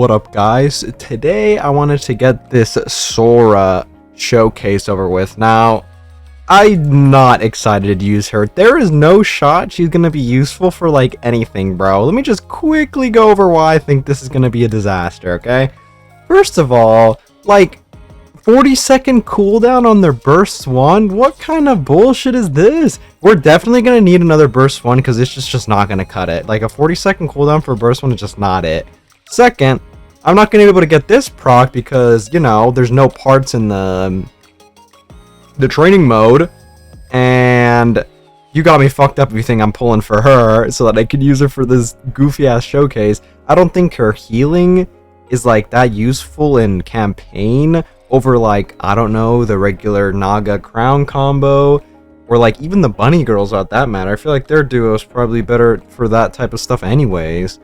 What up, guys? Today I wanted to get this Sora showcase over with. Now, I'm not excited to use her. There is no shot she's gonna be useful for like anything, bro. Let me just quickly go over why I think this is gonna be a disaster, okay? First of all, like 40-second cooldown on their burst one? What kind of bullshit is this? We're definitely gonna need another burst one because it's just not gonna cut it. Like a 40-second cooldown for a burst one is just not it. Second, I'm not gonna be able to get this proc because, you know, there's no parts in the training mode, and you got me fucked up if you think I'm pulling for her so that I could use her for this goofy ass showcase. I don't think her healing is like that useful in campaign over like, I don't know, the regular Naga crown combo, or like even the bunny girls at that matter. I feel like their duo is probably better for that type of stuff anyways.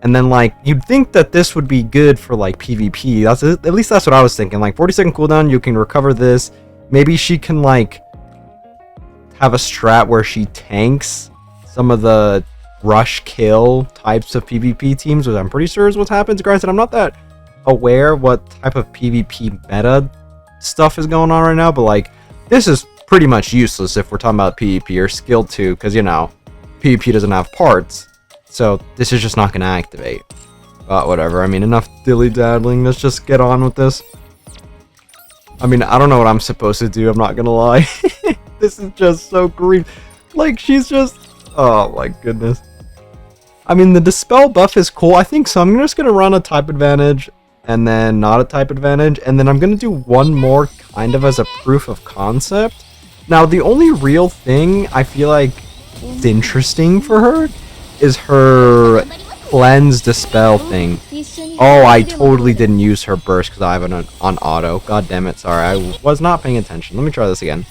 And then like you'd think that this would be good for like PvP. That's at least that's what I was thinking. Like 40-second cooldown, you can recover this. Maybe she can like have a strat where she tanks some of the rush kill types of PvP teams, which I'm pretty sure is what happens. Granted, I'm not that aware what type of PvP meta stuff is going on right now, but like this is pretty much useless if we're talking about PvP or skill 2, because you know PvP doesn't have parts, so this is just not going to activate. But whatever, I mean, enough dilly-daddling, let's just get on with this. I mean, I don't know what I'm supposed to do, I'm not gonna lie. This is just so green. Like, she's just... oh my goodness. I mean, the Dispel buff is cool, I think, so I'm just gonna run a type advantage, and then not a type advantage, and then I'm gonna do one more kind of as a proof of concept. Now, the only real thing I feel like is interesting for her is her Cleanse Dispel thing. Oh, I totally didn't use her burst because I have it on auto. God damn it, sorry, I was not paying attention. Let me try this again.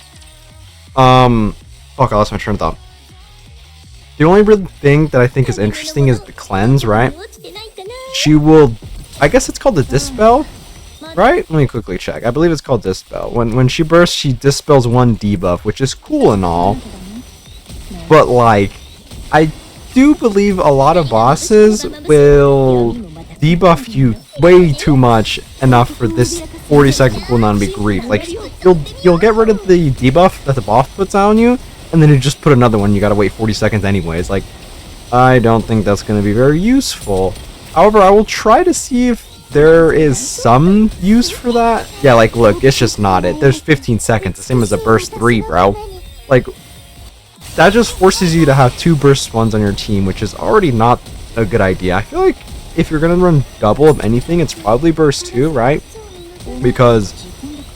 Fuck, I lost my train of thought. The only real thing that I think is interesting is the cleanse, right? She will, I guess it's called the Dispel, right? Let me quickly check. I believe it's called Dispel. When she bursts, she dispels one debuff, which is cool and all. But like, I do believe a lot of bosses will debuff you way too much enough for this 40-second cooldown to be grief. Like, you'll get rid of the debuff that the boss puts on you, and then you just put another one. You gotta wait 40 seconds anyways. Like, I don't think that's gonna be very useful. However, I will try to see if there is some use for that. Yeah, like, look, it's just not it. There's 15 seconds, the same as a burst 3, bro. Like, that just forces you to have 2 burst 1s on your team, which is already not a good idea. I feel like if you're gonna run double of anything, it's probably burst 2, right? Because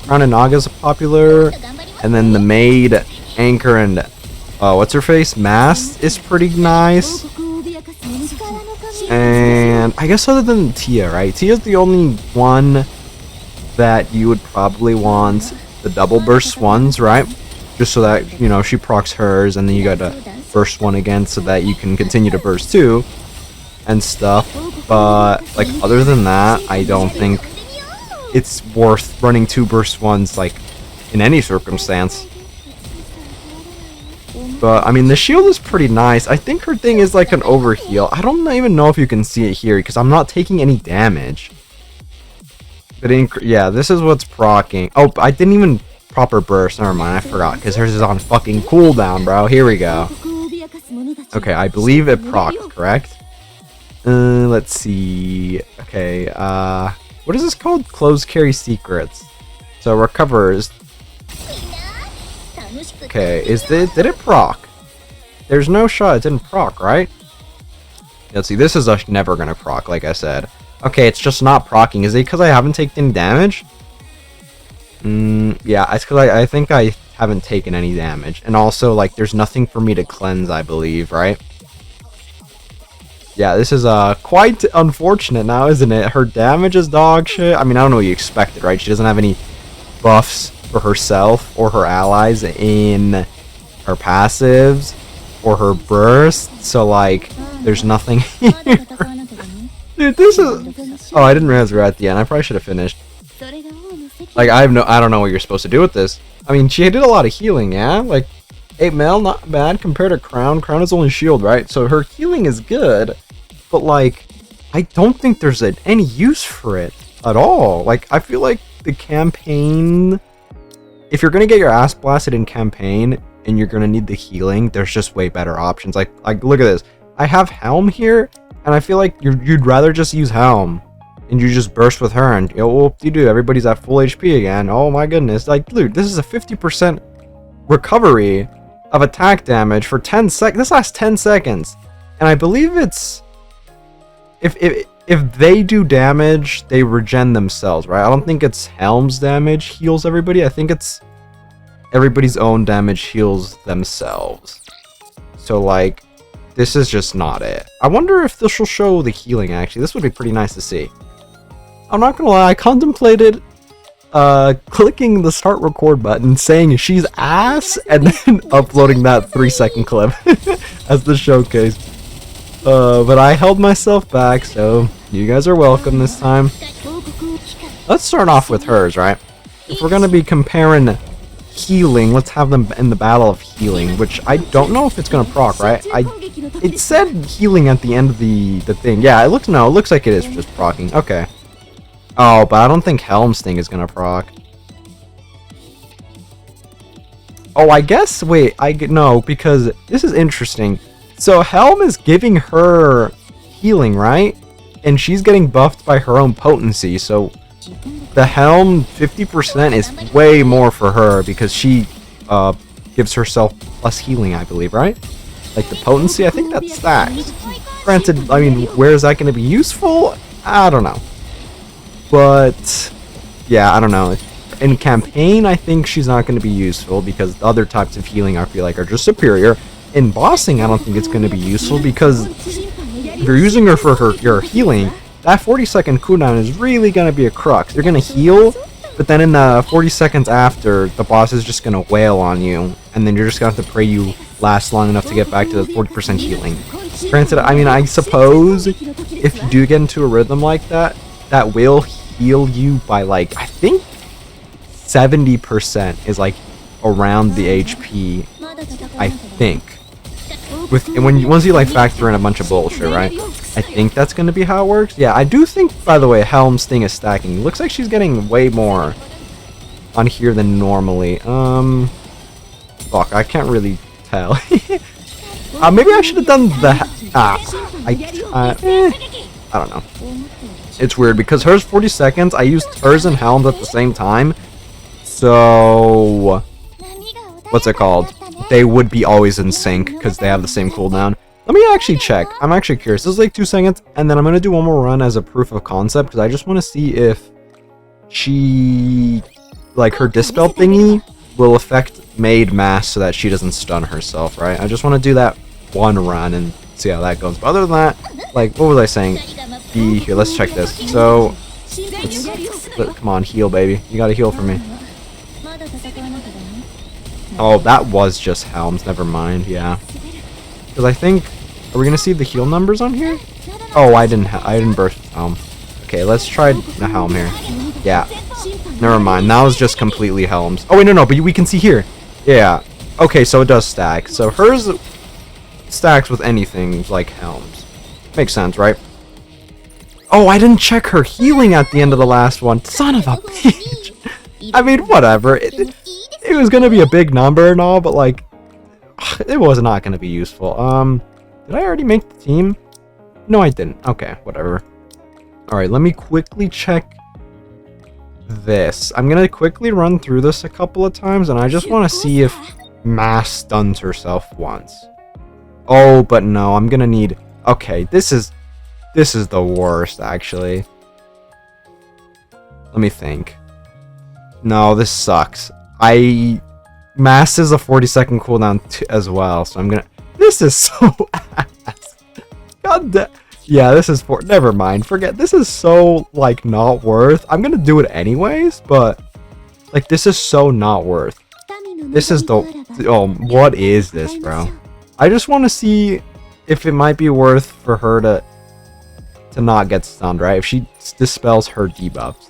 Crown and Naga's popular, and then the Maid, Anchor, and what's her face? Mast is pretty nice. And I guess other than Tia, right? Tia's the only one that you would probably want the double burst 1s, right? Just so that, you know, she procs hers, and then you gotta burst 1 again so that you can continue to burst 2 and stuff. But like, other than that, I don't think it's worth running 2 burst 1s like in any circumstance. But I mean, the shield is pretty nice. I think her thing is like an overheal. I don't even know if you can see it here because I'm not taking any damage. But yeah, this is what's proccing. Oh, I didn't even proper burst. Never mind, I forgot because hers is on fucking cooldown, bro. Here we go. Okay, I believe it procced, correct? Let's see. Okay, what is this called? Close carry secrets. So recovers. Okay, did it proc? There's no shot it didn't proc, right? Let's see, this is never gonna proc, like I said. Okay, it's just not proccing. Is it because I haven't taken any damage? Yeah, it's because I think I haven't taken any damage. And also, like, there's nothing for me to cleanse, I believe, right? Yeah, this is quite unfortunate now, isn't it? Her damage is dog shit. I mean, I don't know what you expected, right? She doesn't have any buffs for herself or her allies in her passives or her burst. So, like, there's nothing here. Dude, this is... oh, I didn't realize we were at the end. I probably should have finished. Like, I don't know what you're supposed to do with this. I mean, she did a lot of healing, yeah? Like, 8 mil, not bad compared to Crown. Crown is only shield, right? So her healing is good. But, like, I don't think there's any use for it at all. Like, I feel like the campaign, if you're gonna get your ass blasted in campaign and you're gonna need the healing, there's just way better options. Like look at this. I have Helm here, and I feel like you'd rather just use Helm, and you just burst with her, and whoop-de-doo, everybody's at full HP again. Oh my goodness! Like, dude, this is a 50% recovery of attack damage for 10 seconds. This lasts 10 seconds, and I believe it's if they do damage, they regen themselves, right? I don't think it's Helm's damage heals everybody. I think it's everybody's own damage heals themselves. So, like, this is just not it. I wonder if this will show the healing, actually. This would be pretty nice to see. I'm not gonna lie, I contemplated clicking the start record button, saying she's ass, and then uploading that 3-second clip as the showcase. But I held myself back, so you guys are welcome this time. Let's start off with hers, right? If we're gonna be comparing healing, let's have them in the battle of healing, which I don't know if it's gonna proc, right? It said healing at the end of the thing. Yeah, it looks like it is just procking. Okay. Oh, but I don't think Helm's thing is gonna proc. Oh, I guess, wait, no, because this is interesting. So Helm is giving her healing, right? And she's getting buffed by her own potency, so the Helm 50% is way more for her because she gives herself plus healing, I believe, right? Like the potency, I think that stacks. Granted, I mean, where is that going to be useful? I don't know. But, yeah, I don't know. In campaign, I think she's not going to be useful because the other types of healing I feel like are just superior. In bossing, I don't think it's going to be useful because if you're using her for your healing, that 40-second cooldown is really going to be a crux. You're going to heal, but then in the 40 seconds after, the boss is just going to wail on you, and then you're just going to have to pray you last long enough to get back to the 40% healing. Granted, I mean, I suppose if you do get into a rhythm like that, that will heal you by, like, I think 70% is, like, around the HP, I think. Once you like factor in a bunch of bullshit, right? I think that's gonna be how it works. Yeah, I do think, by the way, Helm's thing is stacking. Looks like she's getting way more on here than normally. Fuck, I can't really tell. Maybe I should have done the. I don't know. It's weird because hers 40 seconds. I used hers and Helm's at the same time, so what's it called? They would be always in sync because they have the same cooldown. Let me actually check. I'm actually curious. This is like 2 seconds, and then I'm going to do one more run as a proof of concept because I just want to see if she, like, her dispel thingy will affect Maid Mass so that she doesn't stun herself, right? I just want to do that one run and see how that goes. But other than that, like, what was I saying? Here, let's check this. So, come on, heal, baby. You got to heal for me. Oh, that was just Helm's. Never mind. Yeah, because I think, are we gonna see the heal numbers on here? Oh, I didn't burst with Helm. Okay, let's try the Helm here. Yeah, never mind. That was just completely Helm's. Oh wait, no, but we can see here. Yeah. Okay, so it does stack. So hers stacks with anything like Helm's. Makes sense, right? Oh, I didn't check her healing at the end of the last one. Son of a bitch. I mean, whatever. It was gonna be a big number and all, but like, it was not gonna be useful. Did I already make the team? No, I didn't. Okay, whatever. All right, let me quickly check this. I'm gonna quickly run through this a couple of times, and I just want to see if Mass stuns herself once. Oh, but no, I'm gonna need. Okay, this is the worst, actually. Let me think. No, this sucks. Mass is a 40-second cooldown as well, so I'm gonna. This is so ass. God damn. Yeah, this is for. Never mind. Forget. This is so, like, not worth. I'm gonna do it anyways, but like, this is so not worth. This is the. Oh, what is this, bro? I just want to see if it might be worth for her to not get stunned, right? If she dispels her debuffs.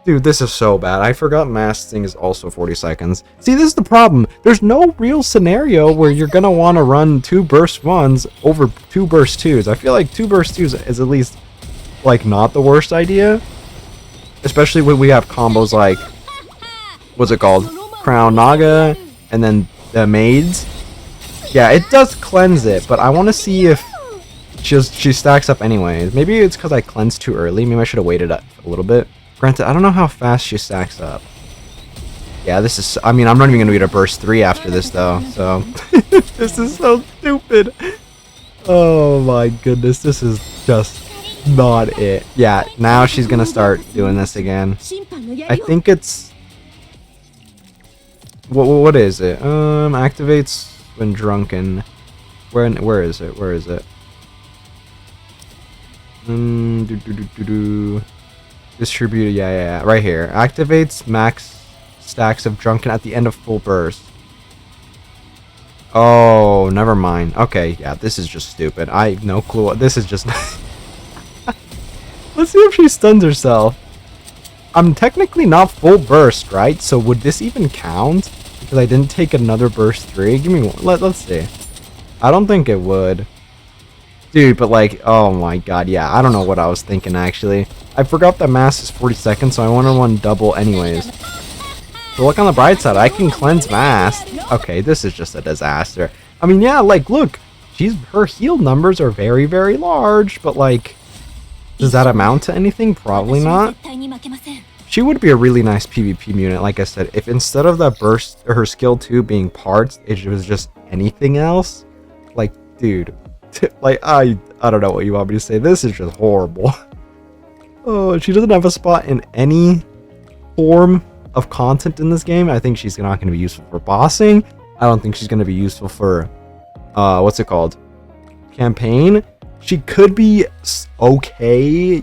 Dude, this is so bad. I forgot Mass thing is also 40 seconds. See, this is the problem. There's no real scenario where you're gonna want to run 2 burst 1s over 2 burst 2s. I feel like 2 burst 2s is at least like not the worst idea. Especially when we have combos like, what's it called? Crown Naga, and then the maids. Yeah, it does cleanse it, but I want to see if she stacks up anyways. Maybe it's because I cleansed too early. Maybe I should have waited a little bit. Granted, I don't know how fast she stacks up. Yeah, this is... I mean, I'm not even going to get a burst 3 after this, though. So, this is so stupid. Oh my goodness, this is just not it. Yeah, now she's going to start doing this again. I think it's... What is it? Activates when drunken. Where is it? Where is it? Distributed, yeah, right here. Activates max stacks of drunken at the end of full burst. Oh, never mind. Okay, yeah, this is just stupid. I have no clue what this is. Just let's see if she stuns herself. I'm technically not full burst, right? So would this even count? Because I didn't take another burst 3. Give me one. Let's see. I don't think it would. Dude, but like, oh my god, yeah, I don't know what I was thinking actually. I forgot that mass is 40 seconds, so I wanted one double anyways. So look on the bright side, I can cleanse mass. Okay, this is just a disaster. I mean, yeah, like, look, her heal numbers are very, very large, but like, does that amount to anything? Probably not. She would be a really nice PvP unit, like I said, if instead of that burst, or her skill 2 being parts, it was just anything else. Like, dude, like, I don't know what you want me to say. This is just horrible. Oh, she doesn't have a spot in any form of content in this game. I think she's not going to be useful for bossing. I don't think she's going to be useful for, what's it called? Campaign. She could be okay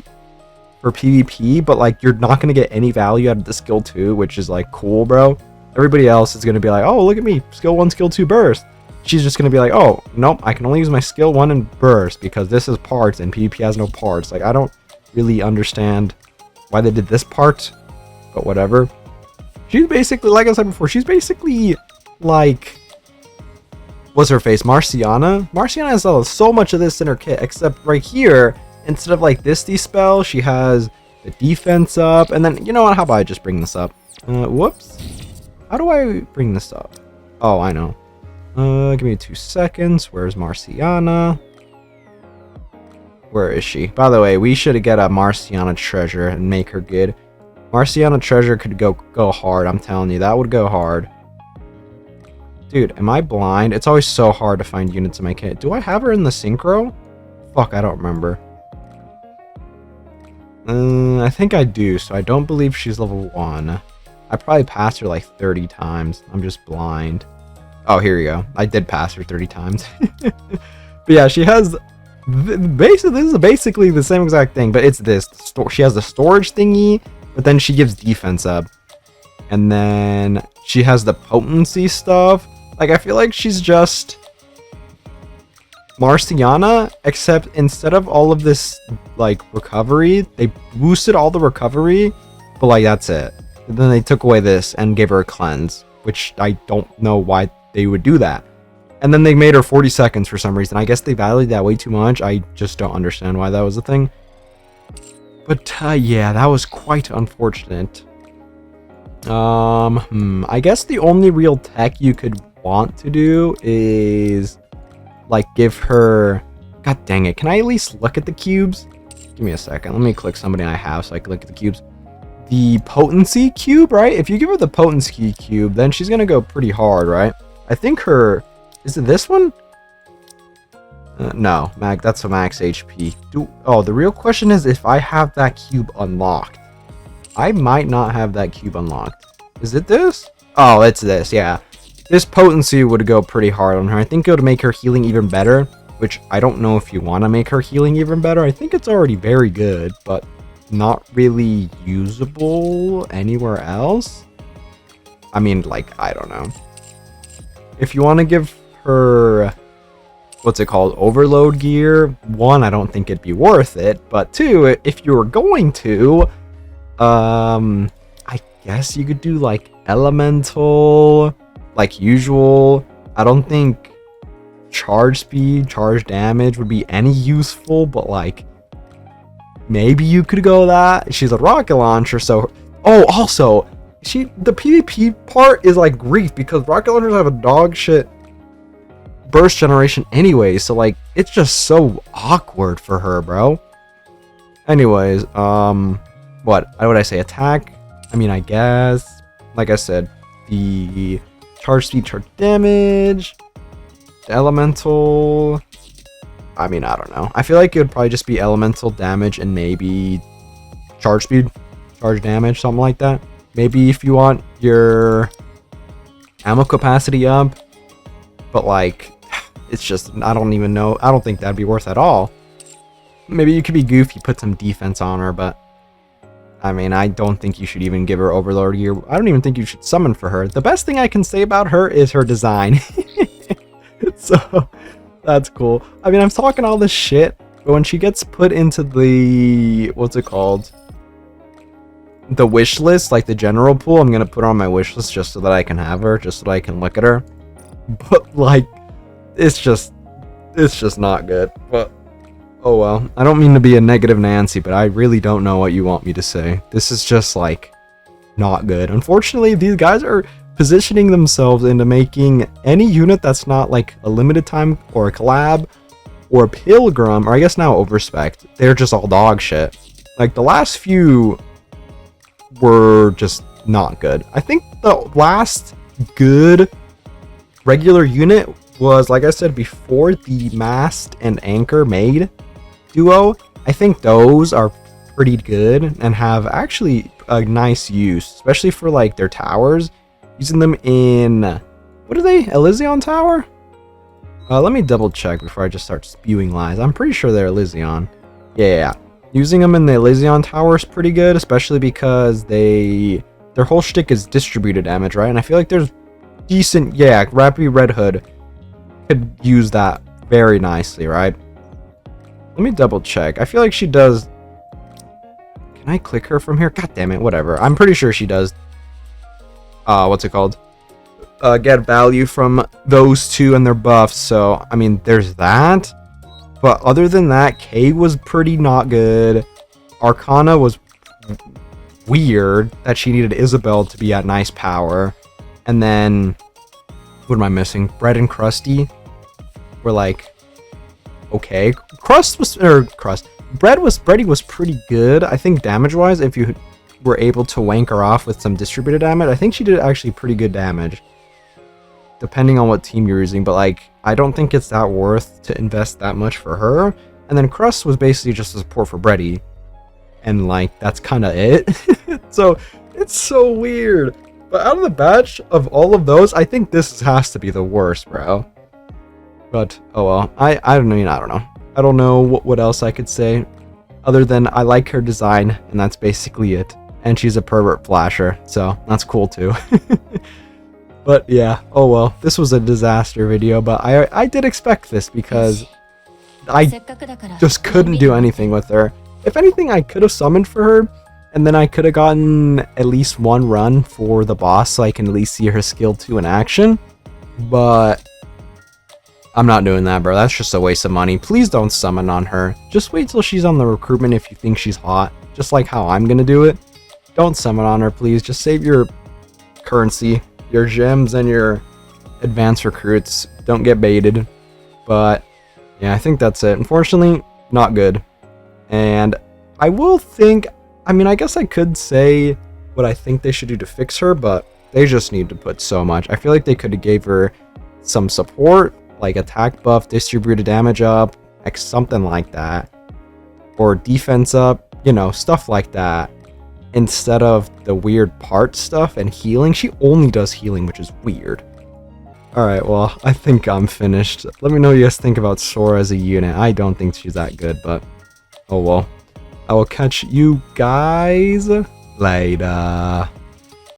for PvP, but like, you're not going to get any value out of the skill 2, which is like, cool, bro. Everybody else is going to be like, oh, look at me, skill 1, skill 2 burst. She's just going to be like, oh, nope, I can only use my skill 1 and burst because this is parts and PvP has no parts. Like, I don't really understand why they did this part, but whatever. She's basically, like I said before, she's basically like, what's her face, Marciana? Marciana has so much of this in her kit, except right here, instead of like this dispel, she has the defense up, and then, you know what, how about I just bring this up? Whoops. How do I bring this up? Oh, I know. Give me 2 seconds. Where's Marciana? Where is she? By the way, we should get a Marciana treasure and make her good. Marciana treasure could go hard, I'm telling you. That would go hard. Dude, am I blind? It's always so hard to find units in my kit. Do I have her in the synchro? Fuck, I don't remember. I think I do, so I don't believe she's level 1. I probably passed her like 30 times. I'm just blind. Oh, here we go. I did pass her 30 times. But yeah, she has... Basically, this is basically the same exact thing, but it's this. She has the storage thingy, but then she gives defense up. And then she has the potency stuff. Like, I feel like she's just Marciana, except instead of all of this, like, recovery, they boosted all the recovery, but, like, that's it. And then they took away this and gave her a cleanse, which I don't know why they would do that. And then they made her 40 seconds for some reason. I guess they valued that way too much. I just don't understand why that was a thing. But, yeah, that was quite unfortunate. I guess the only real tech you could want to do is, like, give her... God dang it, can I at least look at the cubes? Give me a second, let me click somebody I have so I can look at the cubes. The potency cube, right? If you give her the potency cube, then she's gonna go pretty hard, right? I think her... Is it this one? No, that's a max HP. Oh, the real question is if I have that cube unlocked. I might not have that cube unlocked. Is it this? Oh, it's this, yeah. This potency would go pretty hard on her. I think it would make her healing even better, which I don't know if you want to make her healing even better. I think it's already very good, but not really usable anywhere else. I mean, like, I don't know. If you want to give her... what's it called? Overload gear. 1, I don't think it'd be worth it. But 2, if you were going to... I guess you could do like elemental, like usual. I don't think charge speed, charge damage would be any useful, but like maybe you could go that. She's a rocket launcher, so... Oh, also, the PvP part is like grief because rocket launchers have a dog shit burst generation anyway, so like it's just so awkward for her, bro. Anyways, what would I say? Attack? I mean, I guess, like I said, the charge speed, charge damage, the elemental. I mean, I don't know. I feel like it would probably just be elemental damage and maybe charge speed, charge damage, something like that. Maybe if you want your ammo capacity up, but like, it's just, I don't even know. I don't think that'd be worth at all. Maybe you could be goofy, put some defense on her, but I mean, I don't think you should even give her Overlord Gear. I don't even think you should summon for her. The best thing I can say about her is her design. So, that's cool. I mean, I'm talking all this shit, but when she gets put into the, what's it called? The wish list, like the general pool, I'm gonna put her on my wish list just so that I can have her, just so that I can look at her. But like, it's just not good. But oh well. I don't mean to be a negative Nancy, but I really don't know what you want me to say. This is just like not good. Unfortunately, these guys are positioning themselves into making any unit that's not like a limited time or a collab or a pilgrim, or I guess now overspec. They're just all dog shit. Like the last few were just not good. I think the last good regular unit was, like I said before, the mast and anchor made duo. I think those are pretty good and have actually a nice use, especially for like their towers. Using them in, what are they? Elysion Tower? Let me double check before I just start spewing lies. I'm pretty sure they're Elysion. Yeah. Using them in the Elysion Tower is pretty good, especially because their whole shtick is distributed damage, right? And I feel like there's decent, yeah, Rappy Red Hood could use that very nicely, right? Let me double check. I feel like she does. Can I click her from here? God damn it, whatever. I'm pretty sure she does. What's it called? Get value from those two and their buffs. So, I mean, there's that. But other than that, K was pretty not good. Arcana was weird that she needed Isabel to be at nice power. And then, what am I missing? Bread and Krusty were like, okay. Bready was pretty good. I think damage-wise, if you were able to wank her off with some distributed damage, I think she did actually pretty good damage. Depending on what team you're using, but like, I don't think it's that worth to invest that much for her. And then Crust was basically just a support for Bready. And like, that's kind of it. So, it's so weird. But out of the batch of all of those, I think this has to be the worst, bro. But, oh well. I don't know. I don't know what else I could say. Other than I like her design, and that's basically it. And she's a pervert flasher, so that's cool too. But yeah, oh well, this was a disaster video, but I did expect this because I just couldn't do anything with her. If anything, I could have summoned for her, and then I could have gotten at least one run for the boss so I can at least see her skill 2 in action. But I'm not doing that, bro. That's just a waste of money. Please don't summon on her. Just wait till she's on the recruitment if you think she's hot, just like how I'm gonna do it. Don't summon on her, please. Just save your currency, your gems, and your advanced recruits. Don't get baited. But yeah, I think that's it. Unfortunately, not good. And I will think, I mean, I guess I could say what I think they should do to fix her, but they just need to put so much. I feel like they could have gave her some support, like attack buff, distributed damage up, like something like that. Or defense up, you know, stuff like that. Instead of the weird part stuff and healing. She only does healing, which is weird. Alright, well, I think I'm finished. Let me know what you guys think about Sora as a unit. I don't think she's that good, but oh well. I will catch you guys later.